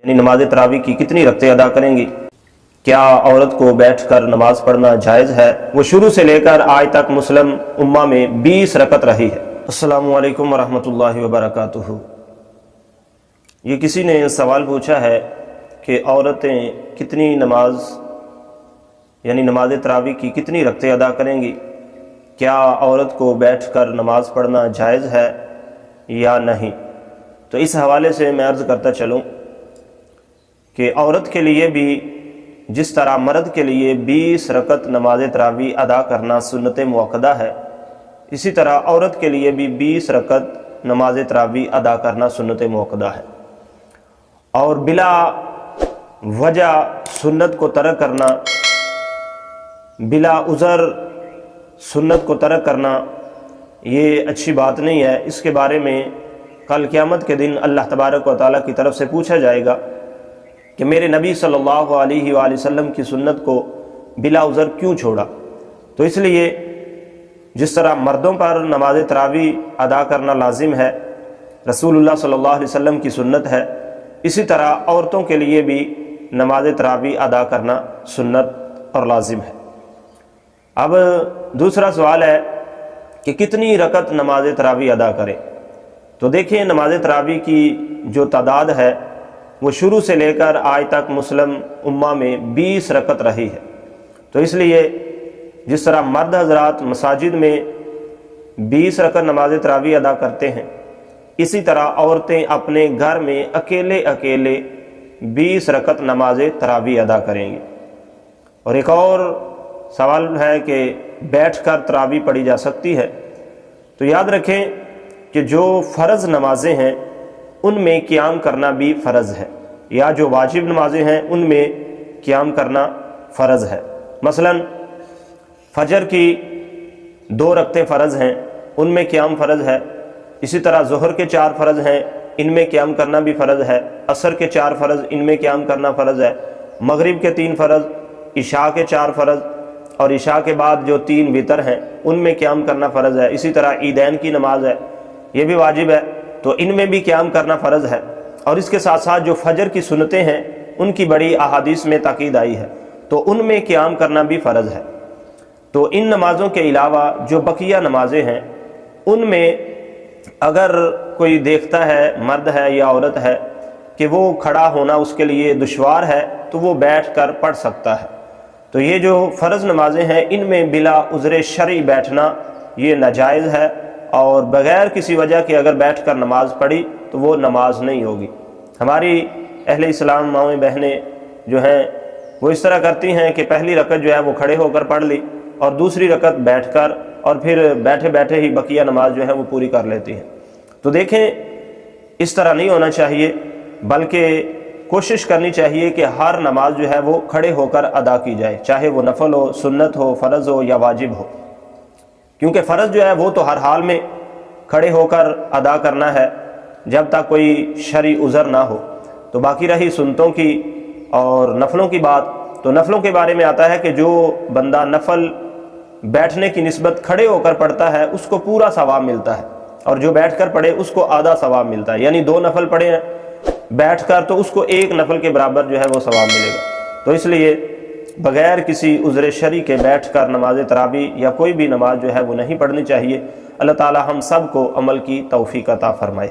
یعنی نماز تراویح کی کتنی رکعتیں ادا کریں گی؟ کیا عورت کو بیٹھ کر نماز پڑھنا جائز ہے؟ وہ شروع سے لے کر آج تک مسلم امہ میں 20 رکعت رہی ہے۔ السلام علیکم ورحمۃ اللہ وبرکاتہ۔ یہ کسی نے سوال پوچھا ہے کہ عورتیں کتنی نماز تراویح کی کتنی رکعتیں ادا کریں گی؟ کیا عورت کو بیٹھ کر نماز پڑھنا جائز ہے یا نہیں؟ تو اس حوالے سے میں عرض کرتا چلوں کہ عورت کے لیے بھی جس طرح مرد کے لیے 20 رکعت نماز تراویح ادا کرنا سنت مؤکدہ ہے، اسی طرح عورت کے لیے بھی 20 رکعت نماز تراویح ادا کرنا سنت مؤکدہ ہے، اور بلا وجہ سنت کو ترک کرنا، بلا عذر سنت کو ترک کرنا یہ اچھی بات نہیں ہے۔ اس کے بارے میں کل قیامت کے دن اللہ تبارک و تعالیٰ کی طرف سے پوچھا جائے گا کہ میرے نبی صلی اللہ علیہ وآلہ وسلم کی سنت کو بلا عذر کیوں چھوڑا؟ تو اس لیے جس طرح مردوں پر نماز تراویح ادا کرنا لازم ہے، رسول اللہ صلی اللہ علیہ وسلم کی سنت ہے، اسی طرح عورتوں کے لیے بھی نماز تراویح ادا کرنا سنت اور لازم ہے۔ اب دوسرا سوال ہے کہ کتنی رکعت نماز تراویح ادا کریں؟ تو دیکھیں، نماز تراویح کی جو تعداد ہے وہ شروع سے لے کر آج تک مسلم امہ میں 20 رکعت رہی ہے۔ تو اس لیے جس طرح مرد حضرات مساجد میں 20 رکعت نماز تراویح ادا کرتے ہیں، اسی طرح عورتیں اپنے گھر میں اکیلے 20 رکعت نماز تراویح ادا کریں گی۔ اور ایک اور سوال ہے کہ بیٹھ کر تراویح پڑھی جا سکتی ہے؟ تو یاد رکھیں کہ جو فرض نمازیں ہیں ان میں قیام کرنا بھی فرض ہے، یا جو واجب نمازیں ہیں ان میں قیام کرنا فرض ہے۔ مثلا فجر کی 2 رکعتیں فرض ہیں، ان میں قیام فرض ہے۔ اسی طرح ظہر کے 4 فرض ہیں، ان میں قیام کرنا بھی فرض ہے۔ عصر کے 4 فرض، ان میں قیام کرنا فرض ہے۔ مغرب کے 3 فرض، عشاء کے 4 فرض، اور عشاء کے بعد جو 3 وتر ہیں ان میں قیام کرنا فرض ہے۔ اسی طرح عیدین کی نماز ہے، یہ بھی واجب ہے، تو ان میں بھی قیام کرنا فرض ہے۔ اور اس کے ساتھ ساتھ جو فجر کی سنتیں ہیں ان کی بڑی احادیث میں تاکید آئی ہے، تو ان میں قیام کرنا بھی فرض ہے۔ تو ان نمازوں کے علاوہ جو بقیہ نمازیں ہیں ان میں اگر کوئی دیکھتا ہے، مرد ہے یا عورت ہے، کہ وہ کھڑا ہونا اس کے لیے دشوار ہے، تو وہ بیٹھ کر پڑھ سکتا ہے۔ تو یہ جو فرض نمازیں ہیں ان میں بلا عذر شرعی بیٹھنا یہ ناجائز ہے، اور بغیر کسی وجہ کے اگر بیٹھ کر نماز پڑھی تو وہ نماز نہیں ہوگی۔ ہماری اہل اسلام ماؤں بہنیں جو ہیں وہ اس طرح کرتی ہیں کہ پہلی رکعت جو ہے وہ کھڑے ہو کر پڑھ لی، اور دوسری رکعت بیٹھ کر، اور پھر بیٹھے بیٹھے ہی بقیہ نماز جو ہے وہ پوری کر لیتی ہیں۔ تو دیکھیں، اس طرح نہیں ہونا چاہیے، بلکہ کوشش کرنی چاہیے کہ ہر نماز جو ہے وہ کھڑے ہو کر ادا کی جائے، چاہے وہ نفل ہو، سنت ہو، فرض ہو یا واجب ہو، کیونکہ فرض جو ہے وہ تو ہر حال میں کھڑے ہو کر ادا کرنا ہے جب تک کوئی شرعی عذر نہ ہو۔ تو باقی رہی سنتوں کی اور نفلوں کی بات، تو نفلوں کے بارے میں آتا ہے کہ جو بندہ نفل بیٹھنے کی نسبت کھڑے ہو کر پڑھتا ہے اس کو پورا ثواب ملتا ہے، اور جو بیٹھ کر پڑھے اس کو آدھا ثواب ملتا ہے۔ یعنی 2 نفل پڑھے ہیں بیٹھ کر تو اس کو 1 نفل کے برابر جو ہے وہ ثواب ملے گا۔ تو اس لیے بغیر کسی عذر شرعی کے بیٹھ کر نماز تراویح یا کوئی بھی نماز جو ہے وہ نہیں پڑھنی چاہیے۔ اللہ تعالی ہم سب کو عمل کی توفیق عطا فرمائے۔